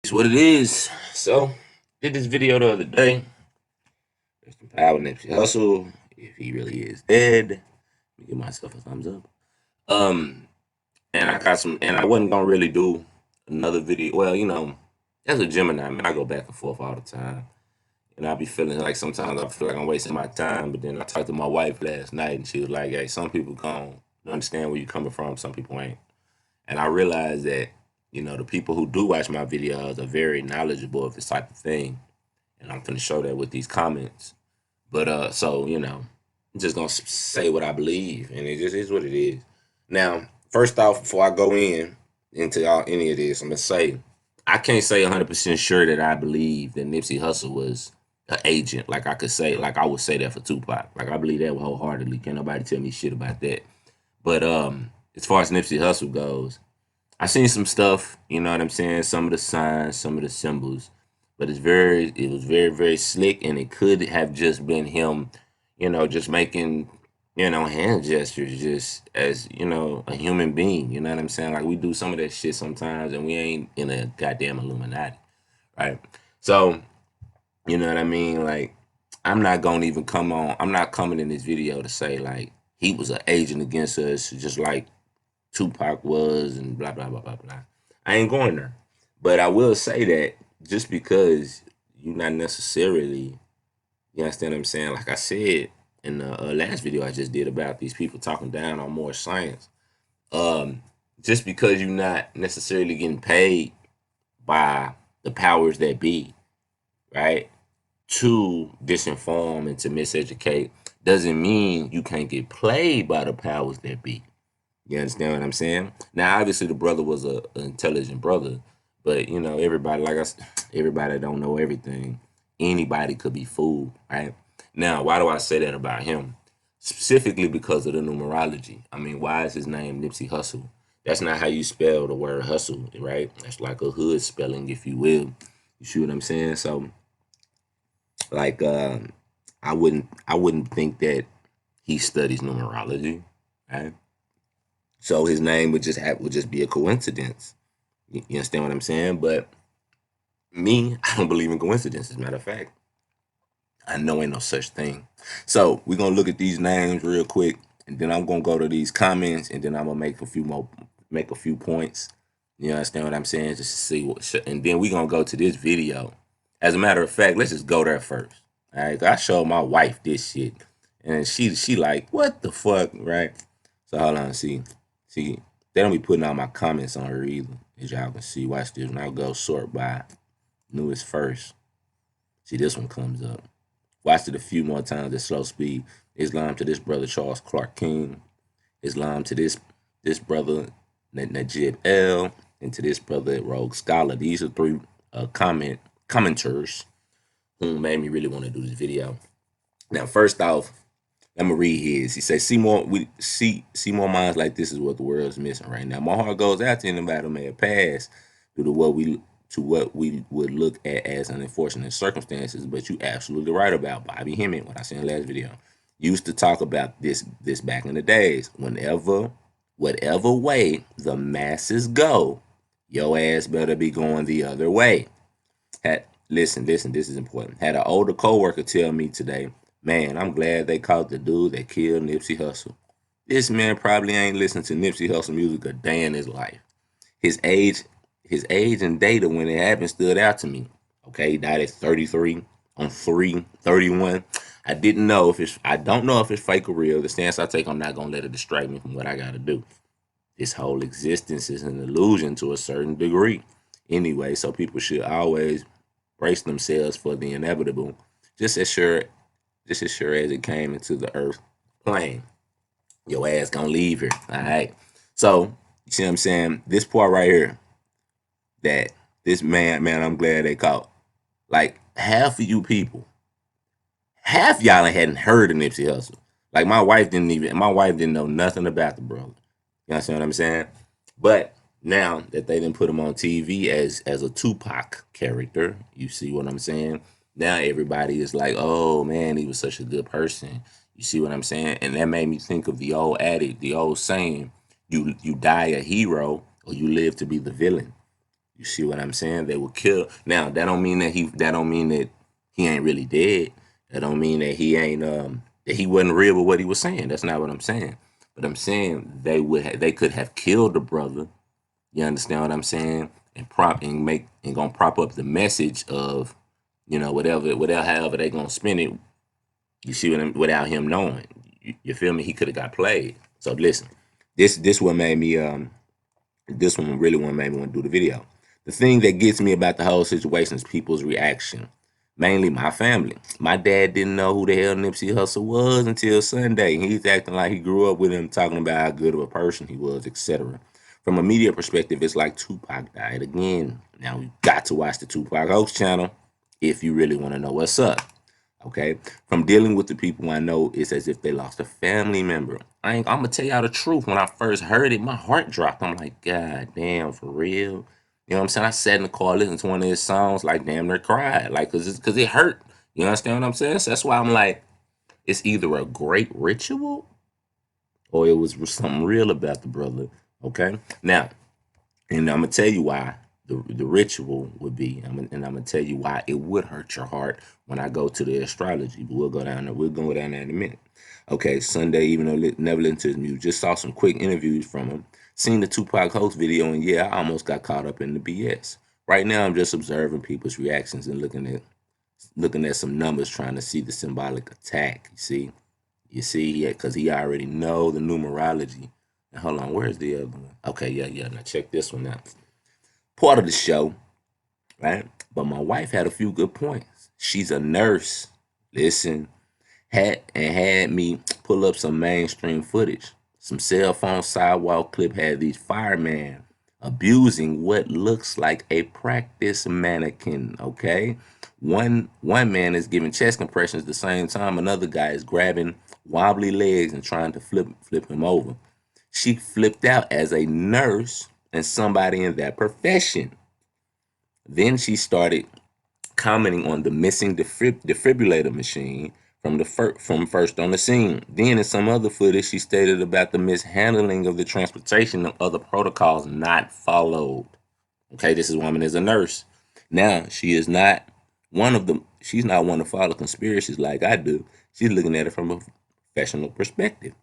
It's what it is. So, did this video the other day. Rest in power, Nipsey Hussle. If he really is dead, let me give myself a thumbs up. Um, and I got some, and I wasn't gonna really do another video. Well, as a Gemini, man, I go back and forth all the time, and I be feeling like sometimes I feel like I'm wasting my time. But then I talked to my wife last night, and she was like, "Hey, some people can't understand where you're coming from. Some people ain't." And I realized that the people who do watch my videos are very knowledgeable of this type of thing, and I'm gonna show that with these comments. But so I'm just gonna say what I believe, and it just is what it is. Now, first off, before I go into any of this, I'm gonna say I can't say 100% sure that I believe that Nipsey Hussle was an agent. Like I could say, like I would say that for Tupac. Like I believe that wholeheartedly. Can't nobody tell me shit about that. But as far as Nipsey Hussle goes, I seen some stuff, you know what I'm saying? Some of the signs, some of the symbols, but it was very, very slick, and it could have just been him, just making, hand gestures, just as a human being. You know what I'm saying? Like we do some of that shit sometimes, and we ain't in a goddamn Illuminati, right? So you know what I mean? Like I'm not gonna even come on. I'm not coming in this video to say like he was an agent against us, just like Tupac was, and blah blah blah blah blah. I ain't going there, but I will say that just because you're not necessarily, you understand what I'm saying? Like I said in the last video I just did about these people talking down on more science, um, just because you're not necessarily getting paid by the powers that be, right, to disinform and to miseducate, doesn't mean you can't get played by the powers that be. You understand what I'm saying? Now, obviously, the brother was an intelligent brother, but everybody, like everybody don't know everything. Anybody could be fooled, right? Now, why do I say that about him? Specifically because of the numerology. I mean, why is his name Nipsey Hussle? That's not how you spell the word hustle, right? That's like a hood spelling, if you will. You see what I'm saying? So, like, I wouldn't think that he studies numerology, right? So his name would just be a coincidence. You understand what I'm saying? But me, I don't believe in coincidences. Matter of fact, I know ain't no such thing. So we're gonna look at these names real quick, and then I'm gonna go to these comments, and then I'm gonna make a few points. You understand what I'm saying? Just to see and then we're gonna go to this video. As a matter of fact, let's just go there first. All right, I showed my wife this shit, and she like, what the fuck, right? So hold on, see, they don't be putting all my comments on her either, as y'all can see. Watch this. When I go sort by newest first, see this one comes up. Watched it a few more times at slow speed. Islam to this brother Charles Clark King. Islam to this brother Najib L. And to this brother Rogue Scholar. These are three commenters who made me really want to do this video. Now, first off, I'm gonna read his. He says, "See more minds like this is what the world is missing right now. My heart goes out to anybody who may have passed due to what we would look at as unfortunate circumstances. But you absolutely right about Bobby Hemmett. What I said in the last video used to talk about this back in the days. Whatever way the masses go, your ass better be going the other way. Listen, this is important. Had an older coworker tell me today, man, I'm glad they caught the dude that killed Nipsey Hussle. This man probably ain't listened to Nipsey Hussle music a day in his life. His age, his age and data when it happened stood out to me. Okay, he died at 33 on 3/31. I don't know if it's fake or real. The stance I take, I'm not gonna let it distract me from what I gotta do. This whole existence is an illusion to a certain degree. Anyway, so people should always brace themselves for the inevitable, just as sure as it came into the earth plane. Your ass gonna leave here. All right. So, you see what I'm saying? This part right here, that this man, I'm glad they caught. Like half of you people, half y'all hadn't heard of Nipsey Hussle. Like my wife didn't know nothing about the brother. You understand what I'm saying? But now that they didn't put him on TV as a Tupac character, you see what I'm saying? Now everybody is like, oh man, he was such a good person. You see what I'm saying? And that made me think of the old adage, the old saying, you die a hero or you live to be the villain. You see what I'm saying? They will kill. Now that don't mean that he ain't really dead. That don't mean that he ain't that he wasn't real with what he was saying. That's not what I'm saying. But I'm saying they could have killed the brother. You understand what I'm saying? And gonna prop up the message of, whatever however they gonna spin it. You see what without him knowing. You feel me? He could have got played. So listen, this one made me this one really one made me want to do the video. The thing that gets me about the whole situation is people's reaction. Mainly my family. My dad didn't know who the hell Nipsey Hussle was until Sunday. He's acting like he grew up with him, talking about how good of a person he was, etc. From a media perspective, it's like Tupac died again. Now we got to watch the Tupac Hoax channel if you really want to know what's up. Okay, from dealing with the people I know, it's as if they lost a family member. I'm gonna tell y'all the truth. When I first heard it, my heart dropped. I'm like, God damn, for real. You know what I'm saying? I sat in the car, listened to one of his songs, like damn near cried, like cause it hurt. You understand what I'm saying? So that's why I'm like, it's either a great ritual or it was something real about the brother. Okay, now, and I'm gonna tell you why the ritual would be, and I'm gonna tell you why it would hurt your heart when I go to the astrology. But we'll go down there. We'll go down there in a minute. Okay, Sunday, even though never listened to his music, just saw some quick interviews from him. Seen the Tupac host video, and yeah, I almost got caught up in the BS. Right now, I'm just observing people's reactions and looking at some numbers, trying to see the symbolic attack. You see, yeah, because he already know the numerology. And hold on, where's the other one? Okay, yeah. Now check this one out. Part of the show, right? But my wife had a few good points. She's a nurse. Listen, had me pull up some mainstream footage. Some cell phone sidewalk clip had these firemen abusing what looks like a practice mannequin. Okay, one man is giving chest compressions at the same time another guy is grabbing wobbly legs and trying to flip him over. She flipped out as a nurse and somebody in that profession. Then she started commenting on the missing defibrillator machine from first on the scene. Then in some other footage, she stated about the mishandling of the transportation and other protocols not followed. Okay, this woman is a nurse. Now she is not one of them. She's not one to follow conspiracies like I do. She's looking at it from a professional perspective,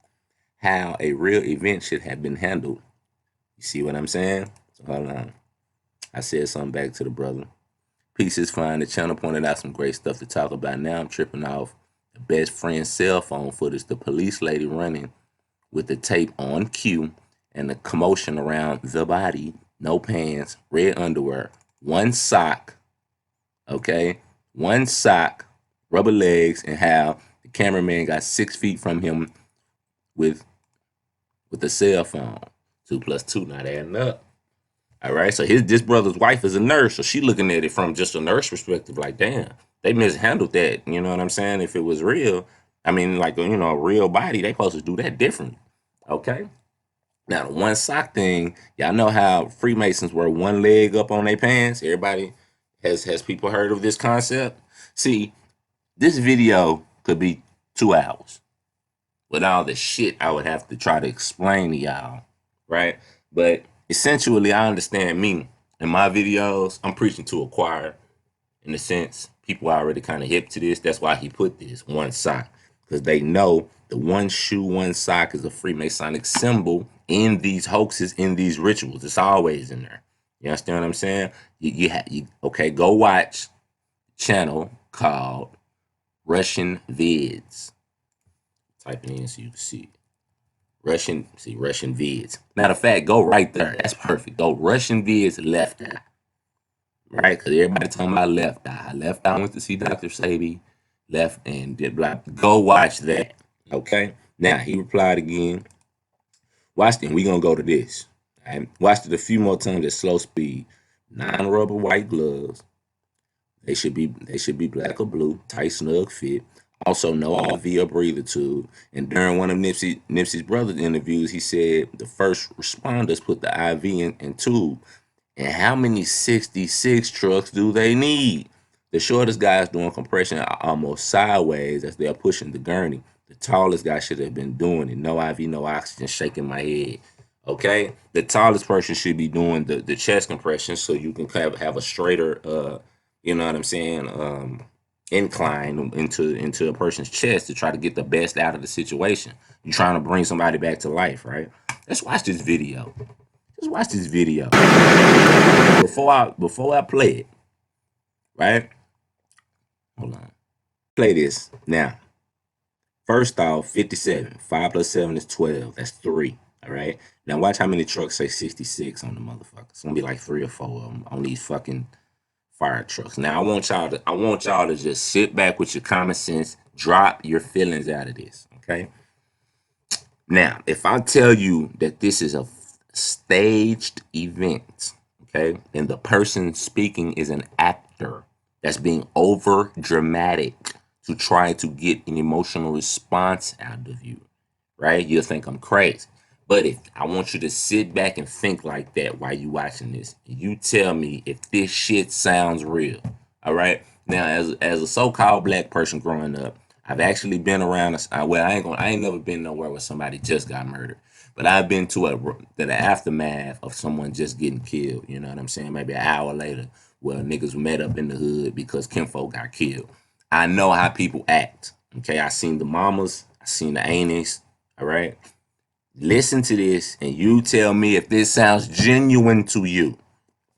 how a real event should have been handled. You see what I'm saying? So hold on. I said something back to the brother. Peace is fine. The channel pointed out some great stuff to talk about. Now I'm tripping off the best friend's cell phone footage, the police lady running with the tape on cue, and the commotion around the body, no pants, red underwear, one sock, okay? One sock, rubber legs, and how the cameraman got 6 feet from him with the cell phone. 2 plus 2 not adding up. All right, so this brother's wife is a nurse, so she looking at it from just a nurse perspective, like, damn, they mishandled that. You know what I'm saying? If it was real, I mean, like, a real body, they supposed to do that different. Okay. Now the one sock thing, y'all know how Freemasons wear one leg up on their pants. Everybody has people heard of this concept? See, this video could be 2 hours with all the shit I would have to try to explain to y'all, right? But essentially, I understand me in my videos, I'm preaching to a choir in a sense. People are already kind of hip to this. That's why he put this one sock, because they know the one shoe, one sock is a Freemasonic symbol in these hoaxes, in these rituals. It's always in there. You understand what I'm saying? Okay, go watch channel called Russian Vids. Type it in so you can see it. Russian vids. Matter of fact, go right there. That's perfect. Go Russian vids left eye. Right? Because everybody talking about left eye. Left eye went to see Dr. Sabi. Left and did blah. Go watch that. Okay? Now, he replied again. Watch it. We're going to go to this. Right? Watched it a few more times at slow speed. Non-rubber white gloves. They should be black or blue. Tight, snug fit. Also, no IV or breather tube. And during one of Nipsey's brother's interviews, he said the first responders put the IV in tube. And how many 66 trucks do they need? The shortest guy is doing compression almost sideways as they're pushing the gurney. The tallest guy should have been doing it. No IV, no oxygen, shaking my head. Okay, the tallest person should be doing the chest compression so you can have a straighter, you know what I'm saying, incline into a person's chest to try to get the best out of the situation. You're trying to bring somebody back to life, right? Let's watch this video. Let's watch this video before I play it, right? Hold on, play this now. First off, 57. 5 plus 7 is 12. That's 3. All right. Now watch how many trucks say 66 on the motherfucker. It's gonna be like 3 or 4 of them on these fucking fire trucks. Now I want y'all to just sit back with your common sense, drop your feelings out of this. Okay. Now, if I tell you that this is a staged event, okay, and the person speaking is an actor that's being over dramatic to try to get an emotional response out of you, right? You'll think I'm crazy. But if I want you to sit back and think like that while you watching this, you tell me if this shit sounds real. All right. Now, as a so-called black person growing up, I've actually been around. Well, I ain't never been nowhere where somebody just got murdered, but I've been to the aftermath of someone just getting killed. You know what I'm saying? Maybe an hour later, where niggas met up in the hood because kinfolk got killed. I know how people act. Okay, I seen the mamas, I seen the aunties. All right, listen to this, and you tell me if this sounds genuine to you.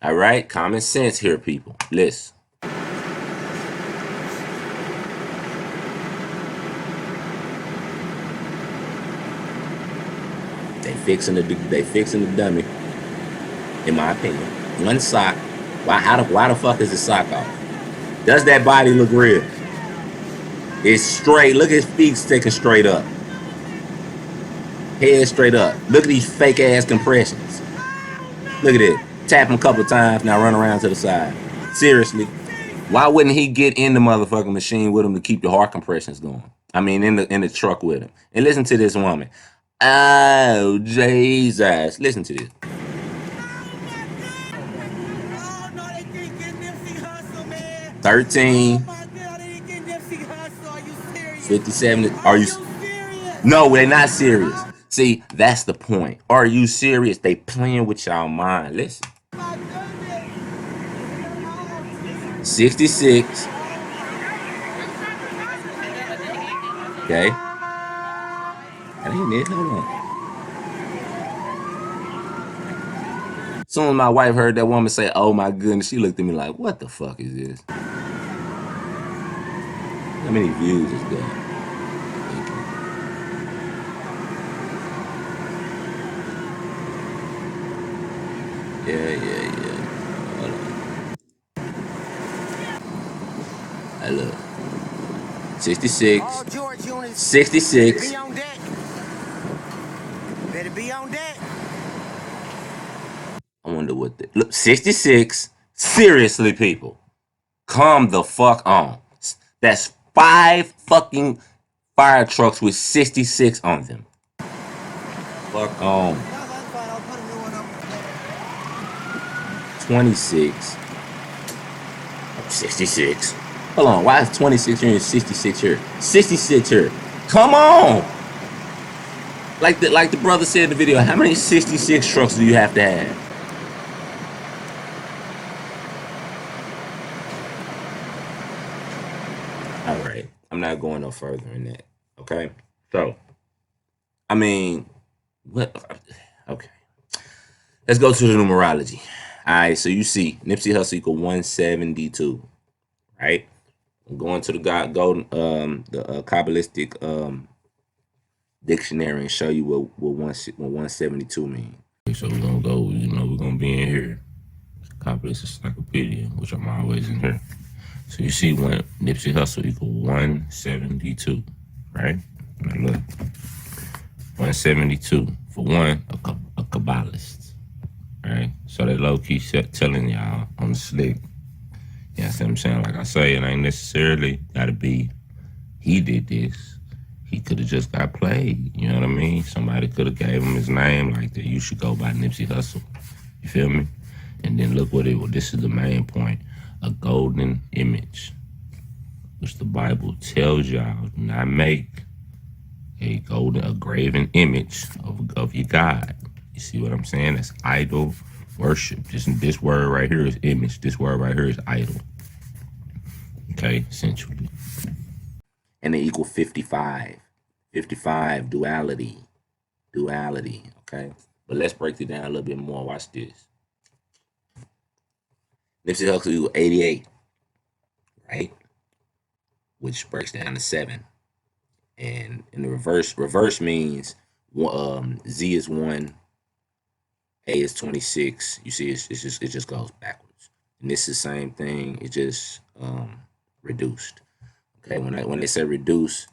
All right, common sense here, people. Listen. They fixing the dummy, in my opinion. One sock. Why the fuck is the sock off? Does that body look real? It's straight. Look at his feet sticking straight up. Head straight up. Look at these fake ass compressions. Look at it. Tap him a couple times, now run around to the side. Seriously. Why wouldn't he get in the motherfucking machine with him to keep the heart compressions going? I mean, in the truck with him. And listen to this woman. Oh, Jesus. Listen to this. Oh, no, they think it's Nipsey Hussle, man. 13. Oh, my God, they think it's Nipsey Hussle. Are you serious? 57. Are you serious? No, they're not serious. See, that's the point. Are you serious? They playing with y'all mind. Listen. 66. Okay. That ain't it. Hold on. As soon as my wife heard that woman say, "Oh my goodness," she looked at me like, "What the fuck is this?" How many views is that? Yeah. Hold on. Hey, look. 66. 66. Better be on deck. I wonder what the look. 66. Seriously, people, calm the fuck on. That's 5 fucking fire trucks with 66 on them. Fuck on. 26. 66. Hold on. Why is 26 here and 66 here? 66 here. Come on. Like the brother said in the video, how many 66 trucks do you have to have? All right. I'm not going no further in that. Okay. So, I mean, what? Okay. Let's go to the numerology. All right. So you see, Nipsey Hussle equal 172. Right. I'm going to the Kabbalistic dictionary and show you what 172 means. So we're gonna go. We're gonna be in here. Kabbalist encyclopedia, which I'm always in here. So you see, when Nipsey Hussle equal 172, right? Now look, 172 for one, a Kabbalist, right? So they low key telling y'all on the slick. You know what I'm saying? Like I say, it ain't necessarily gotta be he did this. He could have just got played. You know what I mean? Somebody could have gave him his name like that. You should go by Nipsey Hussle. You feel me? And then look what it was. This is the main point. A golden image, which the Bible tells y'all do not make a graven image of your God. You see what I'm saying? That's idol worship. This word right here is image. This word right here is idol. Okay, essentially. And they equal 55. 55, duality. Duality, okay? But let's break it down a little bit more. Watch this. Nipsey Hussle equal 88, right? Which breaks down to 7. And in the reverse means Z is 1, A is 26. You see, it just goes backwards. And this is the same thing. It just reduced. Okay, when they say reduce,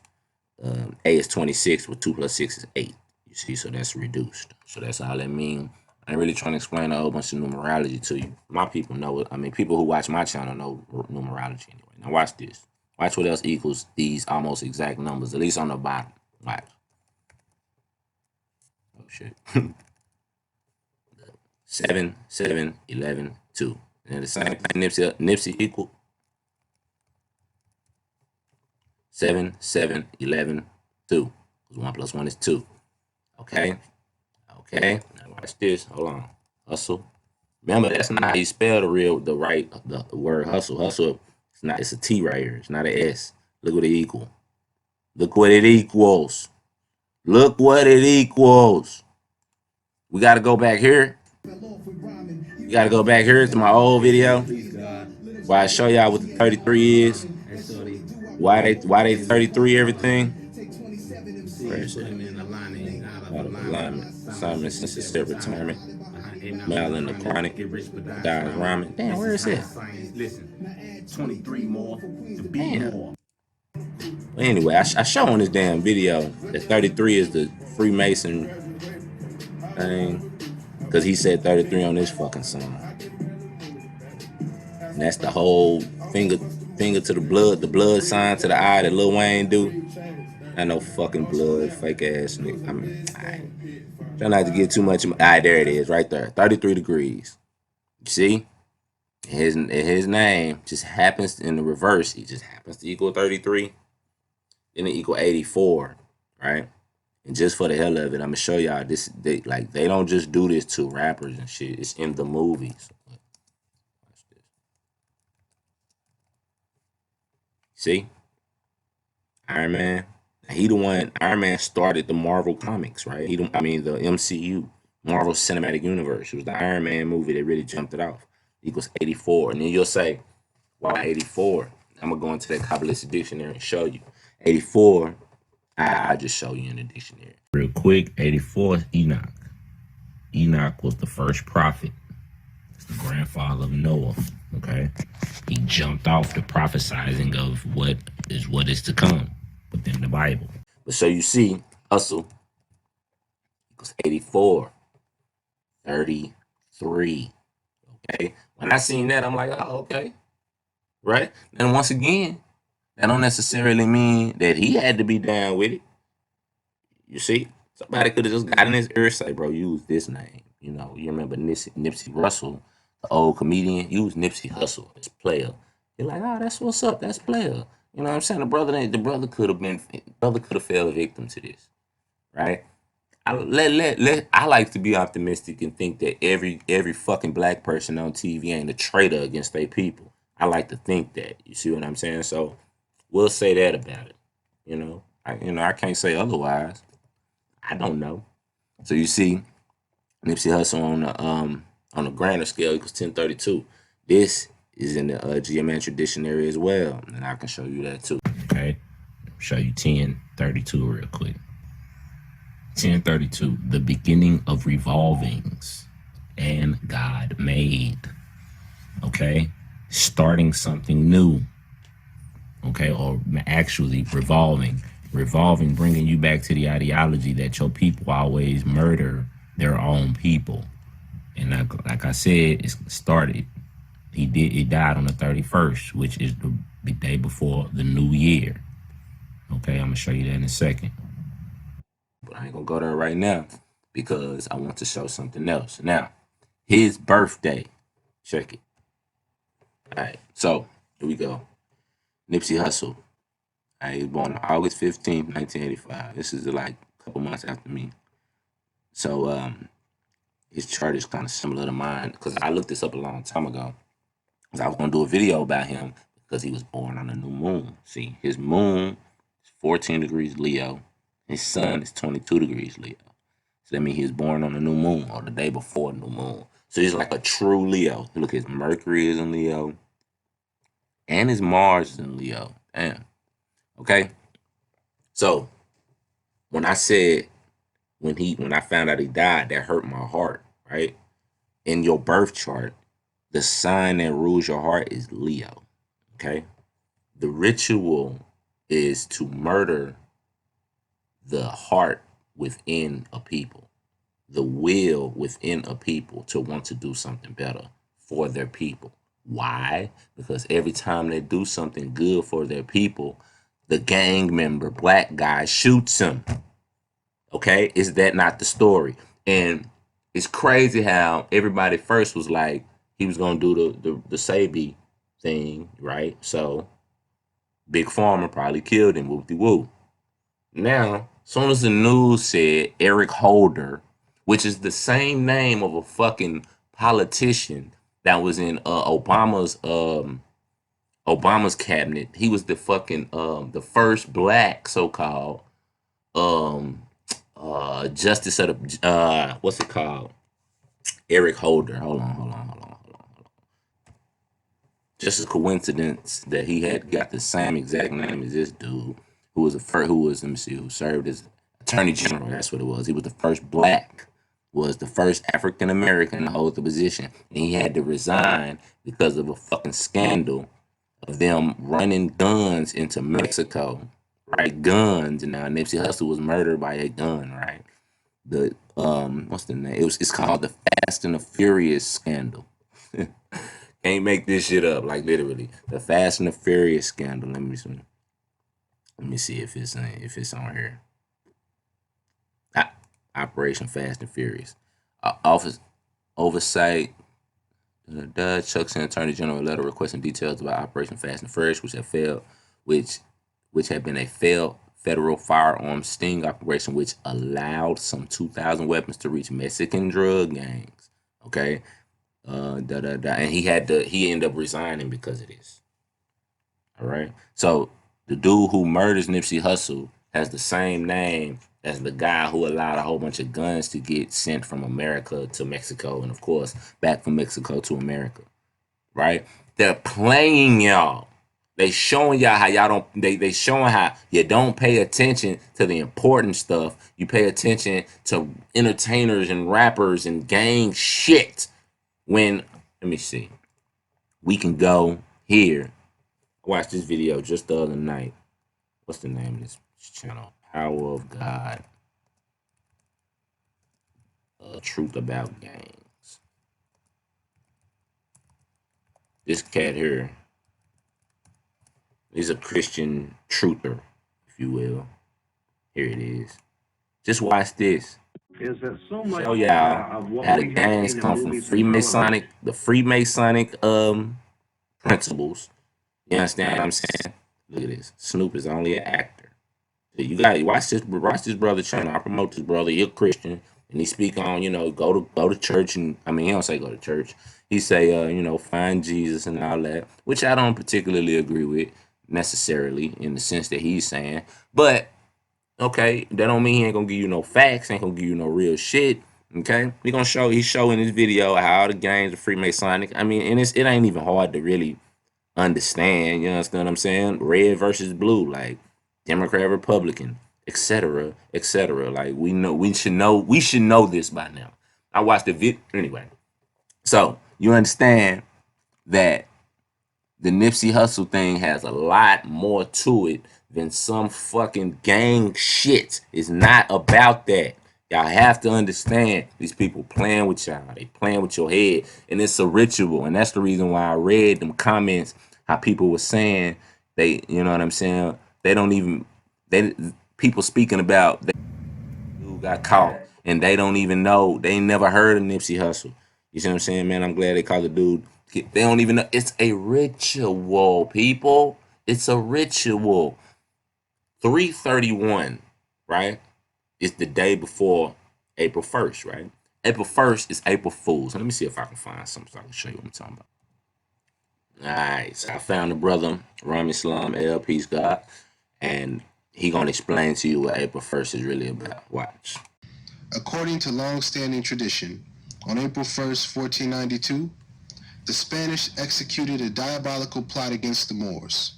A is 26, with 2 plus 6 is 8. You see, so that's reduced. So that's all that means. I ain't really trying to explain a whole bunch of numerology to you. My people know it. I mean, people who watch my channel know numerology anyway. Now watch this. Watch what else equals these almost exact numbers, at least on the bottom. Watch. Oh shit. 7, 7, 11, 2. And the same thing Nipsey equal 7, 7, 11, 2. 1 plus 1 is 2. Okay. Okay. Now watch this. Hold on. Hustle. Remember, that's not how you spell the word hustle. Hustle, it's a T right here. It's not an S. Look what it equals. Look what it equals. Look what it equals. We got to go back here. You got to go back here to my old video where I show y'all what the 33 is. Why they 33 everything? Where is it? Out of alignment. Assignment since his retirement. Mal in the chronic. Dies rhyming. Damn, where is it? Listen, 23 more to be more. Well, anyway, I show on this damn video that 33 is the Freemason thing. Because he said 33 on this fucking song. And that's the whole finger to the blood sign to the eye that Lil Wayne do. I know fucking blood, fake ass nigga. I mean, try not to get too much. There it is, right there. 33 degrees. You see? His name just happens in the reverse. He just happens to equal 33. Then it equal 84, right? And just for the hell of it, I'm gonna show y'all this. They don't just do this to rappers and shit. It's in the movies. See, Iron Man. He the one. Iron Man started the Marvel comics, right? The MCU, Marvel Cinematic Universe. It was the Iron Man movie that really jumped it off. Equals 84, and then you'll say, why 84? I'm gonna go into that Kabbalistic dictionary and show you. 84. I'll just show you in the dictionary. Real quick, 84 is Enoch. Enoch was the first prophet. It's the grandfather of Noah. Okay? He jumped off the prophesizing of what is to come within the Bible. But so you see, hustle equals 84. 33. Okay? When I seen that, I'm like, oh, okay. Right? And once again, that don't necessarily mean that he had to be down with it. You see, somebody could have just got in his ear and say, bro, use this name. You know, you remember Nipsey Hussle, the old comedian, use Nipsey Hussle as player. You're like, oh, that's what's up, that's player. You know what I'm saying? The brother could have fell victim to this, right? I like to be optimistic and think that every fucking black person on TV ain't a traitor against their people. I like to think that. You see what I'm saying? So we'll say that about it. You know, I can't say otherwise. I don't know. So you see, Nipsey Hussle on the grander scale equals 1032. This is in the geometric dictionary as well, and I can show you that too. Okay, show you 1032 real quick. 1032, the beginning of revolvings, and God made. Okay, starting something new. Okay, or actually revolving, bringing you back to the ideology that your people always murder their own people. And like I said, it started. He died on the 31st, which is the day before the new year. Okay, I'm gonna show you that in a second. But I ain't gonna go there right now because I want to show something else. Now, his birthday. Check it. All right, so here we go. Nipsey Hussle. He was born August 15th, 1985. This is like a couple months after me. So his chart is kind of similar to mine because I looked this up a long time ago. Because I was gonna do a video about him because he was born on a new moon. See, his moon is 14 degrees Leo. His sun is 22 degrees Leo. So that means he was born on a new moon or the day before new moon. So he's like a true Leo. Look, his Mercury is in Leo, and his Mars is in Leo. Damn. Okay. So when I said when I found out he died, that hurt my heart, right? In your birth chart, the sign that rules your heart is Leo. Okay. The ritual is to murder the heart within a people, the will within a people to want to do something better for their people. Why? Because every time they do something good for their people, the gang member, black guy, shoots him. Okay? Is that not the story? And it's crazy how everybody first was like, he was going to do the Sabi thing, right? So Big Pharma probably killed him, whoop-de-woo. Now, soon as the news said Eric Holder, which is the same name of a fucking politician that was in Obama's cabinet. He was the fucking the first black so-called um justice of the what's it called? Eric Holder. Hold on. Just a coincidence that he had got the same exact name as this dude who was the first, let me see, who served as attorney general. That's what it was. He was the first black, was the first African American to hold the position, and he had to resign because of a fucking scandal of them running guns into Mexico, right? Guns, and now Nipsey Hussle was murdered by a gun, right? The what's the name? It's called the Fast and the Furious scandal. Can't make this shit up, like literally. The Fast and the Furious scandal. Let me see if it's on here. Operation Fast and Furious. Office oversight. Chuck's an attorney general a letter requesting details about Operation Fast and Furious, which had been a failed federal firearms sting operation, which allowed some 2,000 weapons to reach Mexican drug gangs. Okay, and he ended up resigning because of this. All right. So the dude who murders Nipsey Hussle has the same name as the guy who allowed a whole bunch of guns to get sent from America to Mexico, and of course back from Mexico to America. Right? They're playing y'all. They showing y'all how y'all don't. They showing how you don't pay attention to the important stuff. You pay attention to entertainers and rappers and gang shit. When let me see, we can go here. I watched this video just the other night. What's the name of this channel? Power of God. Truth about gangs. This cat here is a Christian truther, if you will. Here it is. Just watch this. Is that so much Show y'all of what how the we have gangs seen in come from movies and television? the Freemasonic principles. You understand what I'm saying? Look at this. Snoop is only an actor. You got to watch this brother channel. I promote this brother. He's a Christian, and he speak on go to church, and I mean he don't say go to church. He say find Jesus and all that, which I don't particularly agree with necessarily in the sense that he's saying. But okay, that don't mean he ain't gonna give you no facts. Ain't gonna give you no real shit. Okay, he's showing this video how the gangs are Freemasonic. I mean, and it ain't even hard to really understand. You understand what I'm saying? Red versus blue, like Democrat, Republican, etc., etc. Like we should know this by now. I watched the vid anyway. So you understand that the Nipsey Hussle thing has a lot more to it than some fucking gang shit. It's not about that. Y'all have to understand these people playing with y'all. They playing with your head. And it's a ritual. And that's the reason why I read them comments, how people were saying you know what I'm saying? They don't even, people speaking about they who got caught and they don't even know. They ain't never heard of Nipsey Hussle. You see what I'm saying, man? I'm glad they called the dude. They don't even know. It's a ritual, people. It's a ritual. 3/31, right? It's the day before April 1st, right? April 1st is April Fool's. Let me see if I can find something so I can show you what I'm talking about. Alright, so I found the brother, Ram Islam L. Peace God, and he gonna explain to you what April 1st is really about. Watch. According to long-standing tradition, on April 1st, 1492, the Spanish executed a diabolical plot against the Moors.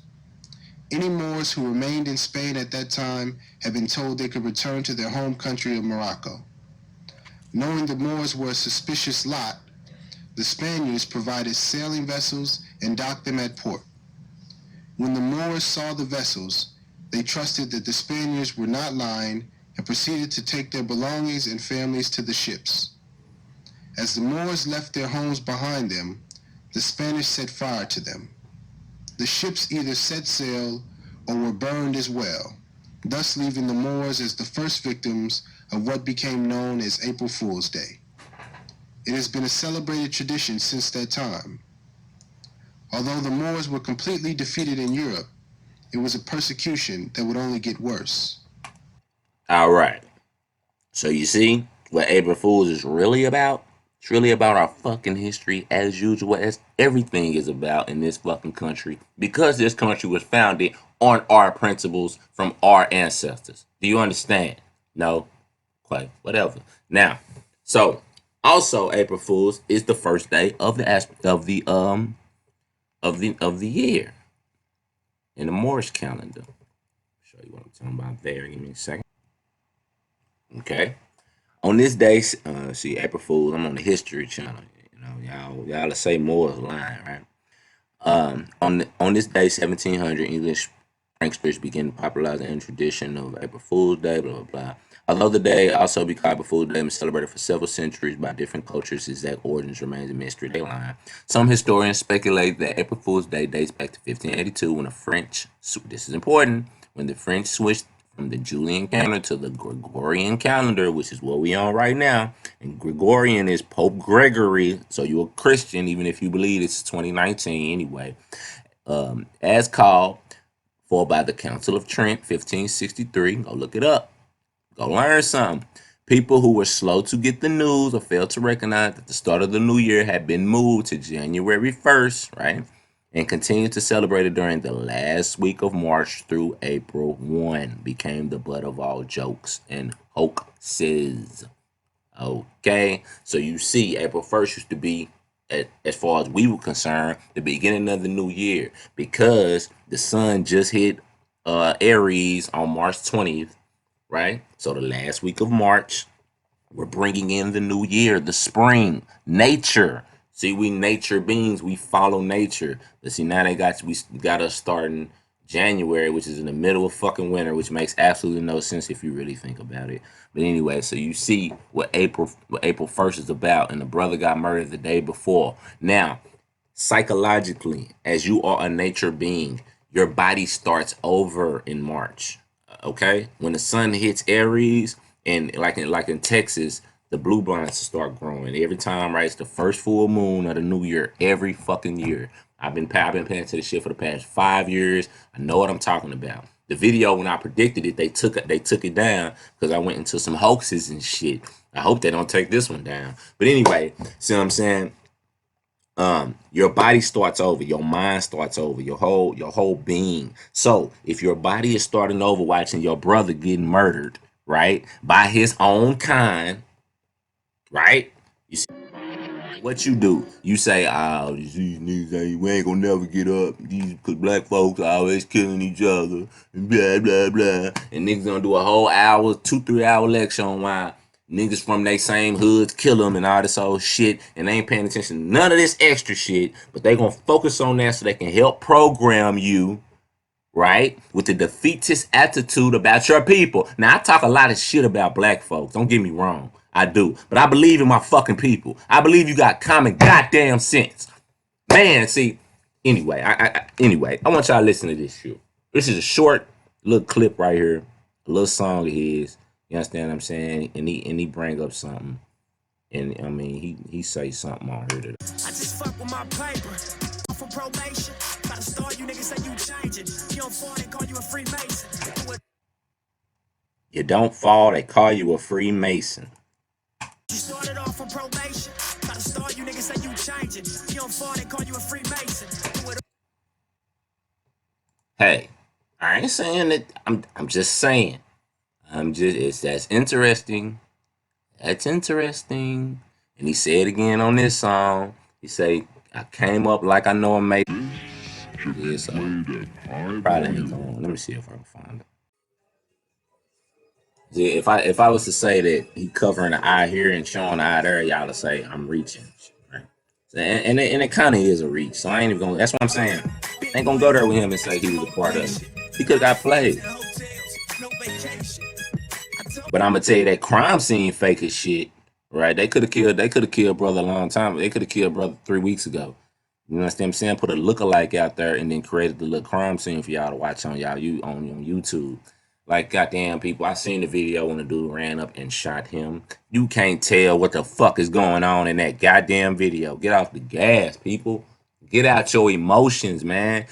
Any Moors who remained in Spain at that time had been told they could return to their home country of Morocco. Knowing the Moors were a suspicious lot, the Spaniards provided sailing vessels and docked them at port. When the Moors saw the vessels, they trusted that the Spaniards were not lying and proceeded to take their belongings and families to the ships. As the Moors left their homes behind them, the Spanish set fire to them. The ships either set sail or were burned as well, thus leaving the Moors as the first victims of what became known as April Fool's Day. It has been a celebrated tradition since that time. Although the Moors were completely defeated in Europe, it was a persecution that would only get worse. All right. So you see what April Fool's is really about? It's really about our fucking history as usual, as everything is about in this fucking country, because this country was founded on our principles from our ancestors. Do you understand? No? Okay, whatever. Now, so also April Fool's is the first day of the year in the Moorish calendar. Show you what I'm talking about there. Give me a second. Okay. On this day, see April Fool's. I'm on the History Channel. You know, y'all say Moor's lying, right? On this day, 1700, English pranksters began popularizing the tradition of April Fool's Day. Blah blah blah. Although the day also be called April Fool's Day and celebrated for several centuries by different cultures, its exact origins remains a mystery. They line. Some historians speculate that April Fool's Day dates back to 1582 when the French. This is important. When the French switched from the Julian calendar to the Gregorian calendar, which is what we on right now. And Gregorian is Pope Gregory, so you're a Christian, even if you believe it's 2019 anyway. As called for by the Council of Trent, 1563. Go look it up. Go learn something. People who were slow to get the news or failed to recognize that the start of the new year had been moved to January 1st, right? And continued to celebrate it during the last week of March through April 1, became the butt of all jokes and hoaxes. Okay, so you see, April 1st used to be, as far as we were concerned, the beginning of the new year, because the sun just hit Aries on March 20th, right? So the last week of March, we're bringing in the new year, the spring, nature. See, we nature beings. We follow nature. But see, now we got us starting January, which is in the middle of fucking winter, which makes absolutely no sense if you really think about it. But anyway, so you see what April 1st is about, and the brother got murdered the day before. Now, psychologically, as you are a nature being, your body starts over in March. Okay, when the sun hits Aries, and like in Texas, the blue blinds start growing every time. Right, it's the first full moon of the new year every fucking year. I've been paying attention to this shit for the past 5 years. I know what I'm talking about. The video when I predicted it, they took it down because I went into some hoaxes and shit. I hope they don't take this one down. But anyway, see what I'm saying? Your body starts over, your mind starts over, your whole being. So if your body is starting over watching your brother getting murdered, right, by his own kind, right, you see what you do. You say, oh, these niggas we ain't gonna never get up, these cause black folks are always killing each other and blah blah blah, and niggas gonna do a whole hour, 2-3 hour lecture on why niggas from they same hoods kill them and all this old shit, and they ain't paying attention to none of this extra shit, but they gonna focus on that so they can help program you, right, with the defeatist attitude about your people. Now, I talk a lot of shit about black folks, don't get me wrong, I do, but I believe in my fucking people. I believe you got common goddamn sense. Man, see, anyway, I want y'all to listen to this shit. This is a short little clip right here, a little song of his. You understand what I'm saying? And he bring up something, and I mean he say something on here that I just fuck with my paper. For probation. Gotta start you niggas say you changing. You don't fall, they call you a Freemason. you don't fall, they call you a Freemason. You started off changing. You don't fall, they call you a Freemason. Hey, I ain't saying that. I'm just saying. That's interesting. That's interesting. And he said again on this song. He say, "I came up like I know a mate." Yeah, so probably ain't going. Let me see if I can find it. Yeah, if I was to say that he covering the eye here and showing the eye there, y'all would say I'm reaching, right? And it kind of is a reach. So I ain't even gonna. That's what I'm saying. I ain't gonna go there with him and say he was a part of it. He could have got played. But I'm gonna tell you that crime scene fake as shit, right? They could have killed. They could have killed brother a long time. They could have killed brother 3 weeks ago. You understand what I'm saying? Put a lookalike out there and then created the little crime scene for y'all to watch on on YouTube. Like goddamn people, I seen the video when the dude ran up and shot him. You can't tell what the fuck is going on in that goddamn video. Get off the gas, people. Get out your emotions, man.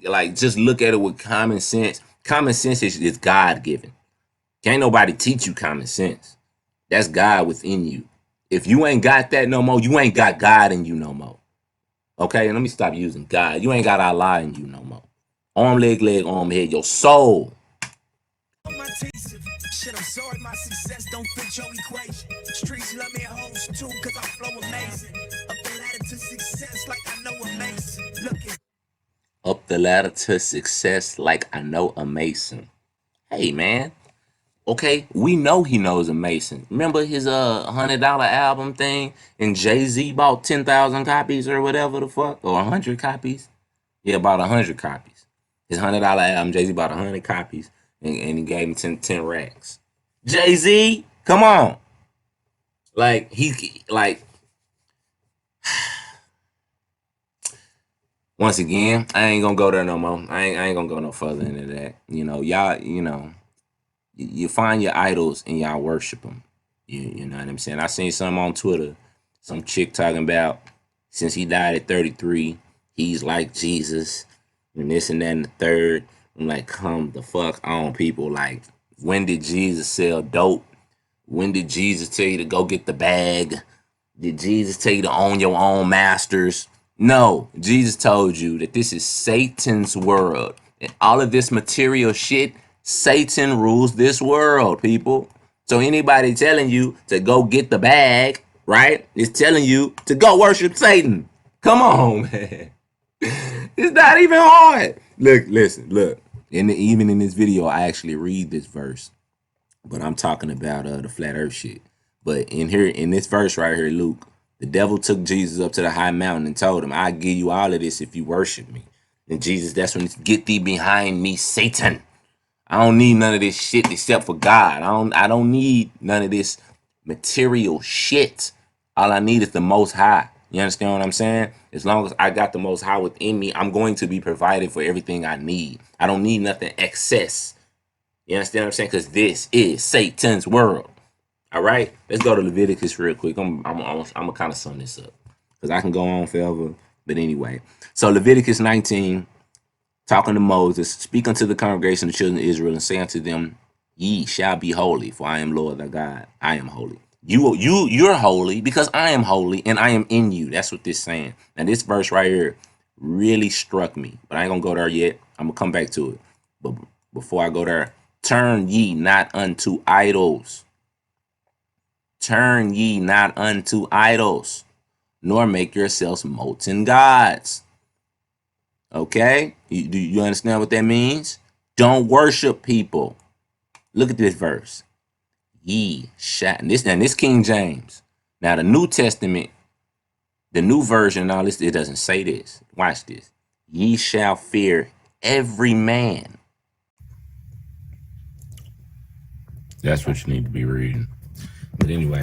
Like just look at it with common sense. Common sense is God given. Can't nobody teach you common sense. That's God within you. If you ain't got that no more, you ain't got God in you no more. Okay, and let me stop using God. You ain't got Allah in you no more. Arm, leg, arm, head, your soul. Shit, I'm sorry, my success don't fit your equation. Streets love me hoes too, cause I flow amazing. Up the ladder to success like I know a mason. Looking Up the ladder to success like I know a mason. Hey man. Okay, we know he knows a mason. Remember his $100 album thing, and Jay-Z bought 10,000 copies or whatever the fuck, or 100 copies. Yeah, about 100 copies. His $100 album, Jay-Z bought 100 copies, and he gave him 10 racks. Jay-Z, come on. Like once again, I ain't gonna go there no more. I ain't gonna go no further into that. You know, y'all, you find your idols and y'all worship them. You know what I'm saying? I seen some on Twitter, some chick talking about since he died at 33, he's like Jesus and this and that and the third. I'm like, come the fuck on, people. Like, when did Jesus sell dope? When did Jesus tell you to go get the bag? Did Jesus tell you to own your own masters? No, Jesus told you that this is Satan's world. And all of this material shit, Satan rules this world, people. So anybody telling you to go get the bag, right, is telling you to go worship Satan. Come on, man. It's not even hard. Look, listen, look. Even in this video, I actually read this verse. But I'm talking about the flat earth shit. But in this verse right here, Luke, the devil took Jesus up to the high mountain and told him, "I give you all of this if you worship me." And Jesus, that's when it's, "Get thee behind me, Satan. I don't need none of this shit except for God. I don't need none of this material shit. All I need is the Most High." You understand what I'm saying? As long as I got the Most High within me, I'm going to be provided for everything I need. I don't need nothing excess. You understand what I'm saying? Because this is Satan's world. All right, let's go to Leviticus real quick. I'm gonna kind of sum this up because I can go on forever. But anyway, so Leviticus 19, talking to Moses, "Speak unto the congregation of the children of Israel and say unto them, Ye shall be holy, for I am Lord thy God. I am holy. You're holy because I am holy and I am in you." That's what this is saying. Now this verse right here really struck me, but I ain't gonna go there yet. I'm gonna come back to it. But before I go there, turn ye not unto idols. Turn ye not unto idols, nor make yourselves molten gods. Okay? Do you understand what that means? Don't worship people. Look at this verse. Ye shall, and this King James. Now the New Testament, the new version, all this, it doesn't say this. Watch this. Ye shall fear every man. That's what you need to be reading. But anyway,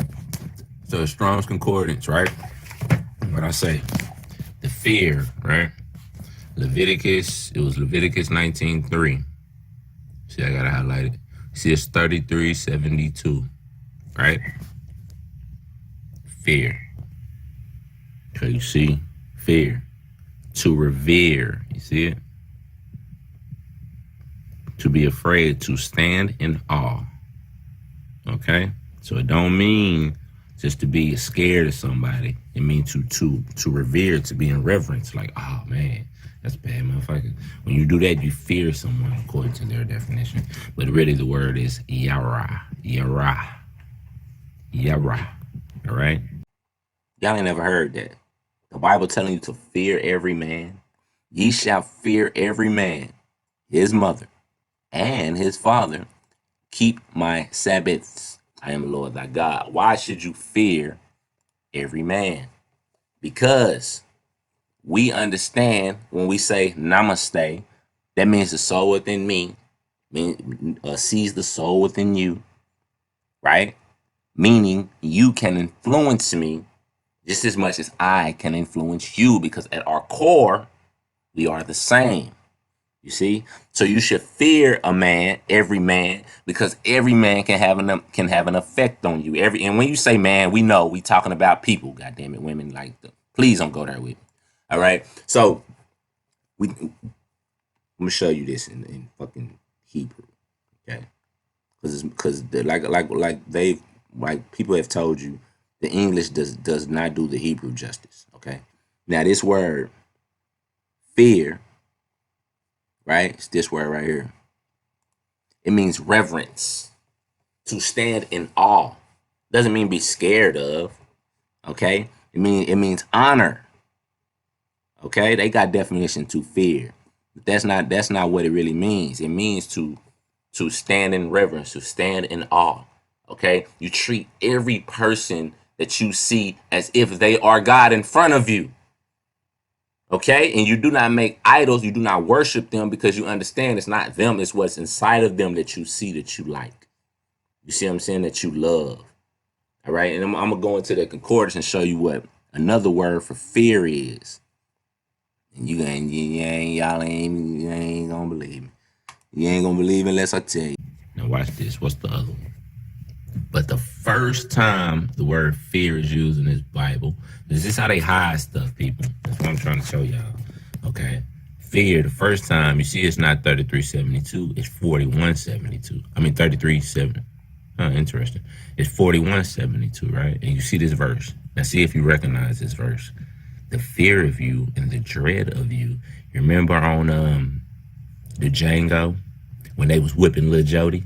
so Strong's Concordance, right? What I say? The fear, right? Leviticus, it was Leviticus 19:3. See, I gotta highlight it. See, it's 33:72, right? Fear. Okay, you see? Fear. To revere. You see it? To be afraid, to stand in awe. Okay? So it don't mean Just to be scared of somebody. It means to revere, to be in reverence. Like, oh man, that's bad, motherfucker. When you do that, you fear someone according to their definition. But really, the word is yara, yara, yara. All right. Y'all ain't never heard that. The Bible telling you to fear every man. Ye shall fear every man, his mother, and his father. Keep my Sabbaths. I am the Lord thy God. Why should you fear every man? Because we understand when we say namaste, that means the soul within me sees the soul within you, right? Meaning you can influence me just as much as I can influence you, because at our core, we are the same. You see? So you should fear a man, every man, because every man can have an effect on you. And when you say man, we know we talking about people, goddamn it, women please don't go there with me. All right. So I'm gonna show you this in fucking Hebrew. Okay. Because like people have told you, the English does not do the Hebrew justice. Okay. Now this word fear, right? It's this word right here. It means reverence, to stand in awe. Doesn't mean be scared of. Okay. It means honor. Okay. They got definition to fear. But that's not what it really means. It means to stand in reverence, to stand in awe. Okay. You treat every person that you see as if they are God in front of you. Okay. And you do not make idols. You do not worship them, because you understand it's not them. It's what's inside of them that you see, that you like. You see what I'm saying? That you love. All right. And I'm going to go into the concordance and show you what another word for fear is. And y'all ain't going to believe me. You ain't going to believe it unless I tell you. Now watch this. What's the other one? But the first time the word fear is used in this Bible, this is how they hide stuff, people. That's what I'm trying to show y'all. Okay. Fear, the first time, you see it's not 3372, it's 4172. I mean 3370. Interesting. It's 4172, right? And you see this verse. Now see if you recognize this verse. The fear of you and the dread of you. You remember on the Django when they was whipping Lil Jody?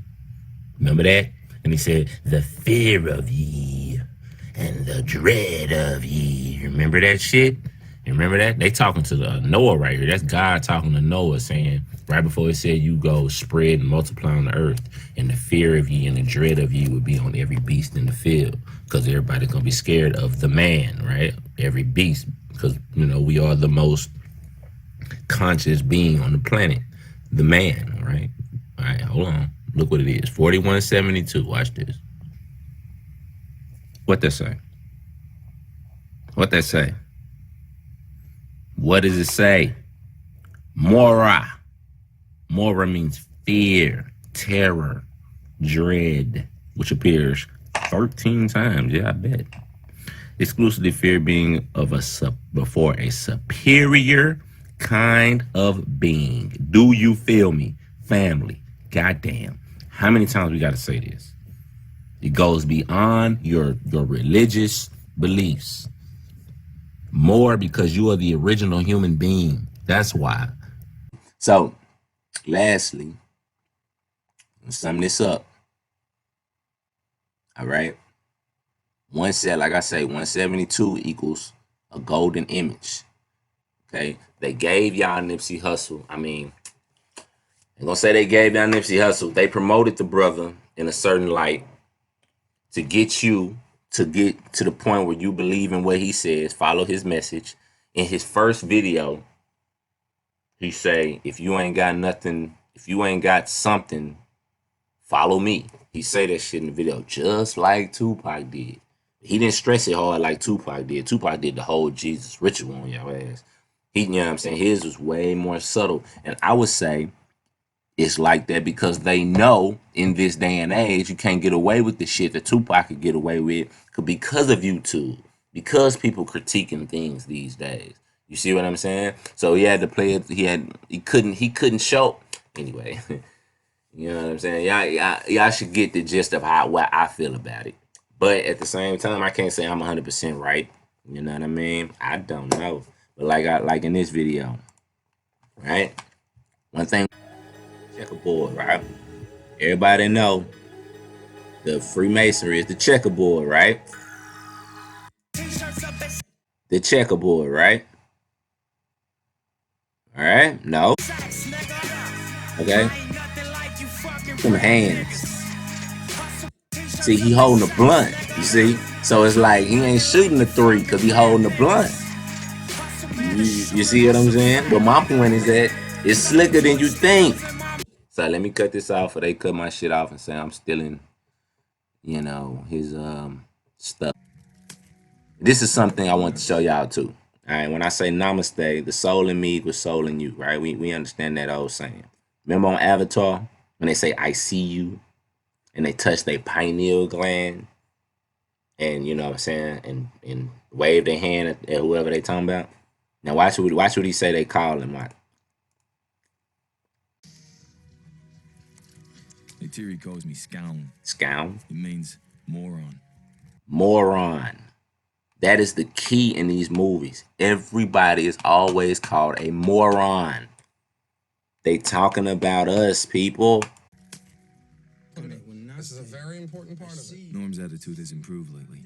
Remember that? And he said, the fear of ye and the dread of ye. Remember that shit? You remember that? They talking to Noah right here. That's God talking to Noah, saying, right before it said, you go spread and multiply on the earth, and the fear of ye and the dread of ye would be on every beast in the field, because everybody's going to be scared of the man, right? Every beast, because, we are the most conscious being on the planet, the man, right? All right, hold on. Look what it is. 4172. Watch this. What that say? What that say? What does it say? Mora. Mora means fear, terror, dread, which appears 13 times. Yeah, I bet. Exclusively fear being before a superior kind of being. Do you feel me? Family. Goddamn. How many times we got to say this? It goes beyond your religious beliefs. More because you are the original human being. That's why. So, lastly, let's sum this up. All right. Like I say, 172 equals a golden image. Okay. They gave y'all Nipsey Hussle. I mean, I'm gonna say they gave y'all Nipsey Hussle. They promoted the brother in a certain light to get you to get to the point where you believe in what he says, follow his message. In his first video, he say, if you ain't got nothing, if you ain't got something, follow me. He say that shit in the video, just like Tupac did. He didn't stress it hard like Tupac did. Tupac did the whole Jesus ritual on your ass. You know what I'm saying? His was way more subtle. And I would say it's like that because they know in this day and age, you can't get away with the shit that Tupac could get away with because of YouTube, because people critiquing things these days. You see what I'm saying? So he had to play it. He couldn't show. Anyway, you know what I'm saying? Y'all should get the gist of what I feel about it. But at the same time, I can't say I'm 100% right. You know what I mean? I don't know. But like in this video, right? One thing, checkerboard, right? Everybody know the Freemasonry is the checkerboard, right? The checkerboard, right? All right? No. Okay. Some hands. See, he holding a blunt. You see? So it's like he ain't shooting the 3 because he holding a blunt. You see what I'm saying? But my point is that it's slicker than you think. So let me cut this off, or they cut my shit off and say I'm stealing, you know, his stuff. This is something I want to show y'all too. All right, when I say namaste, the soul in me was soul in you, right? We understand that old saying. Remember on Avatar when they say I see you and they touch their pineal gland and you know what I'm saying and wave their hand at whoever they talking about. Now watch what he say they call him like. Theory calls me scown. Scown. It means moron. Moron. That is the key in these movies. Everybody is always called a moron. They talking about us, people. This is a very important part of it. Norm's attitude has improved lately.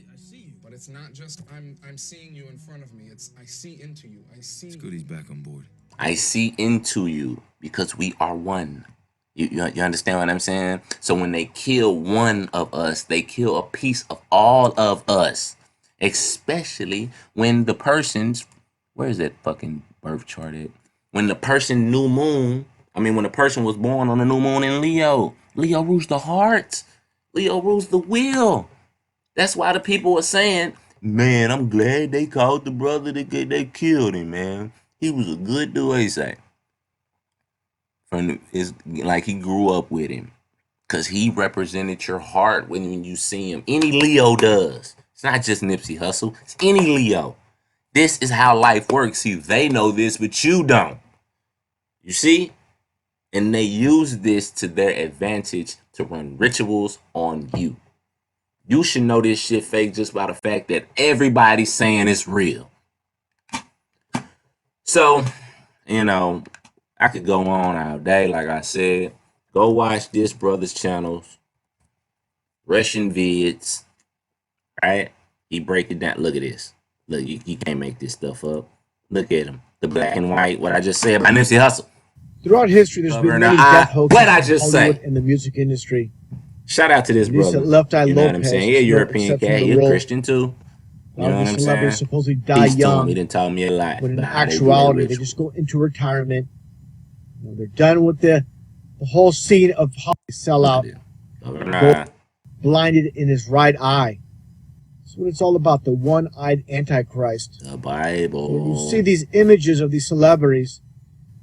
But it's not just I'm seeing you in front of me. It's I see into you. I see. It's good he's back on board. I see into you because we are one. You understand what I'm saying? So when they kill one of us, they kill a piece of all of us. Especially when the person's, where is that fucking birth chart at? When the person when the person was born on the new moon in Leo. Leo rules the heart. Leo rules the will. That's why the people were saying, man, I'm glad they called the brother that they killed him, man. He was a good dude, they say. Like he grew up with him. Because he represented your heart when you see him. Any Leo does. It's not just Nipsey Hussle. It's any Leo. This is how life works. See, they know this, but you don't. You see? And they use this to their advantage to run rituals on you. You should know this shit fake just by the fact that everybody's saying it's real. So, you know, I could go on all day, like I said. Go watch this brother's channels. Russian vids. Right? He break it down. Look at this. Look, you can't make this stuff up. Look at him. The black and white. What I just said about Nipsey Hussle. Throughout history, there's been many death hoaxes what I just in Hollywood say. and the music industry. Shout out to this brother. Left Eye you know Lopez, what I'm saying? He a European cat. He a Christian too. You know what I'm saying? Supposedly die young. He didn't tell me a lot. But in actuality, they just go into retirement. You know, they're done with the whole scene of how they sell out. Blinded in his right eye. That's what it's all about. The one-eyed Antichrist. The Bible. When you see these images of these celebrities,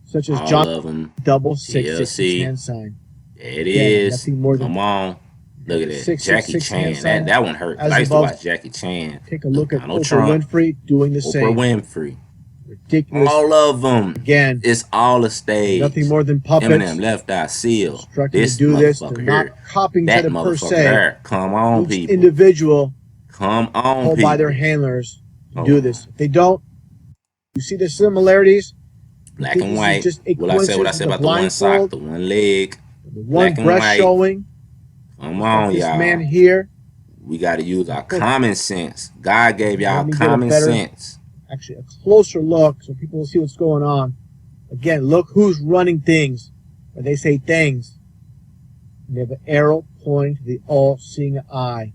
such as John double 666 hand sign. There it is. Come on. Look at it. Jackie Chan. That one hurt. I used to watch Jackie Chan. Take a look at Oprah Winfrey doing the same. Oprah Winfrey. Ridiculous. All of them. Again. It's all a stage. Nothing more than puppets. Eminem, Left Eye, Seal. This to do this. They're not copying that it per se. Come on, Each people. Individual. Come on, told people. by their handlers to do this. If they don't, you see the similarities. Black and white. What I said about the one sock, the one leg, the one breast showing. Come on, this y'all. Man here. We got to use our common sense. God gave y'all common sense. Actually, a closer look so people will see what's going on. Again, look who's running things. Or they say things. And they have an arrow pointing to the all-seeing eye.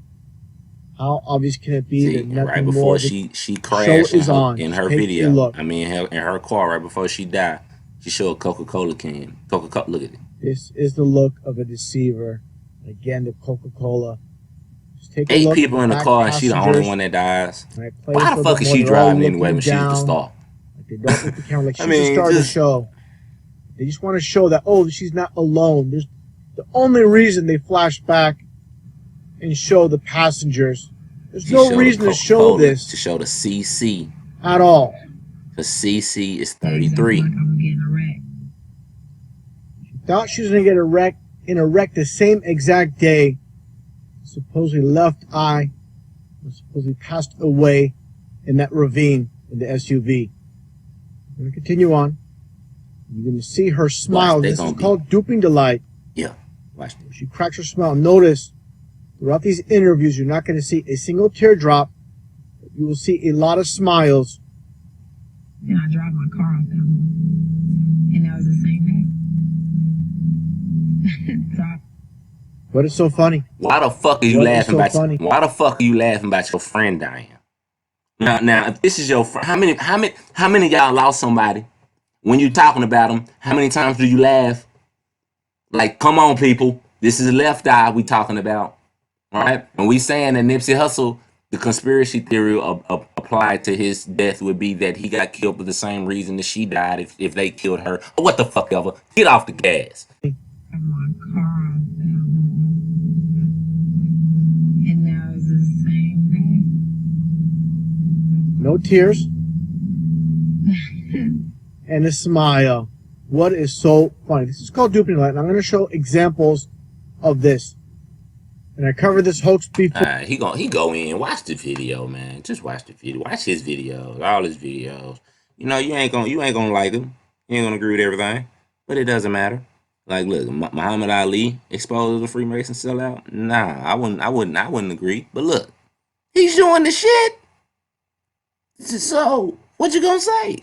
How obvious can it be that nothing right before more she crashed in her video? Look. I mean, in her car right before she died, she showed a Coca-Cola can. Coca-Cola, look at it. This is the look of a deceiver. Again, the Coca-Cola. Just take a 8 look people in the car, and she the only one that dies. Why the fuck is she driving anyway when she's the star? Like they don't look at the camera like she's the star of the show. They just want to show that, oh, she's not alone. There's the only reason they flash back and show the passengers. There's no reason to show this. To show the CC. At all. The CC is 33. She thought she was going to get in a wreck the same exact day. Supposedly Left Eye supposedly passed away in that ravine in the SUV. I'm going to continue on. You're going to see her smile. This is called duping delight. Yeah, watch this. She cracks her smile. Notice, throughout these interviews, you're not going to see a single teardrop. You will see a lot of smiles. And I drive my car off that one. And that was the same day. What is so funny? Why the fuck are you laughing about? Why the fuck are you laughing about your friend dying? Now, if this is your friend, how many of y'all lost somebody? When you talking about them, how many times do you laugh? Like, come on, people. This is the left eye we talking about. All right? And we saying that Nipsey Hussle, the conspiracy theory applied to his death would be that he got killed for the same reason that she died if they killed her. Or what the fuck ever. Get off the gas. My car off that one. And that was the same day. No tears. And a smile. What is so funny? This is called duping delight, and I'm going to show examples of this. And I covered this hoax before. He go in. Watch the video, man. Just watch the video. Watch his videos. All his videos. You know, you ain't gonna like him. You ain't gonna agree with everything. But it doesn't matter. Like, look, Muhammad Ali exposed as a Freemason sellout. Nah, I wouldn't agree. But look, he's doing the shit. So what you gonna say?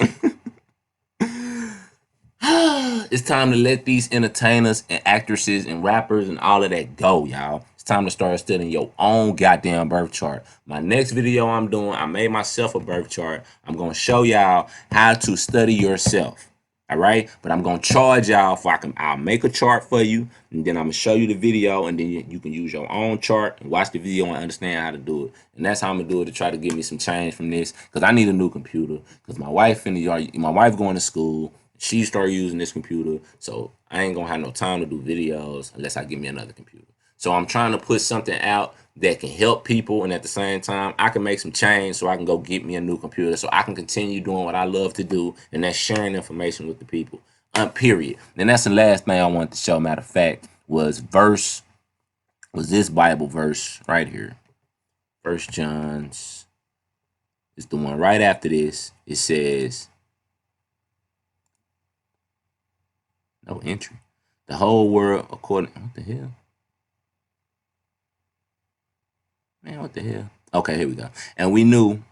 It's time to let these entertainers and actresses and rappers and all of that go, y'all. It's time to start studying your own goddamn birth chart. My next video I'm doing, I made myself a birth chart. I'm going to show y'all how to study yourself. All right? But I'm going to charge y'all I'll make a chart for you, and then I'm going to show you the video, and then you can use your own chart and watch the video and understand how to do it. And that's how I'm going to do it, to try to give me some change from this, because I need a new computer, because my wife going to school. She started using this computer, so I ain't gonna have no time to do videos unless I get me another computer. So I'm trying to put something out that can help people, and at the same time, I can make some change so I can go get me a new computer so I can continue doing what I love to do, and that's sharing information with the people. Period. And that's the last thing I wanted to show. Matter of fact, was this Bible verse right here. 1 John's is the one right after this. It says, no entry. The whole world, according, what the hell? Man, what the hell? Okay, here we go. And we know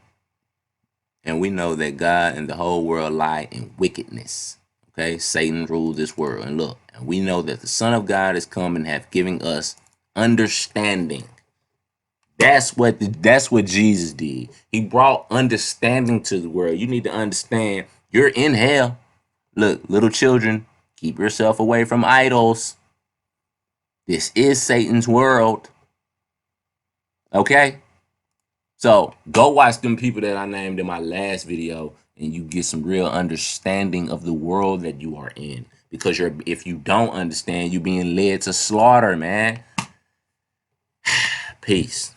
that God and the whole world lie in wickedness. Okay, Satan rules this world. And look, and we know that the Son of God has come and have given us understanding. That's what Jesus did. He brought understanding to the world. You need to understand you're in hell. Look, little children, keep yourself away from idols. This is Satan's world. Okay? So go watch them people that I named in my last video, and you get some real understanding of the world that you are in. Because if you don't understand, you're being led to slaughter, man. Peace.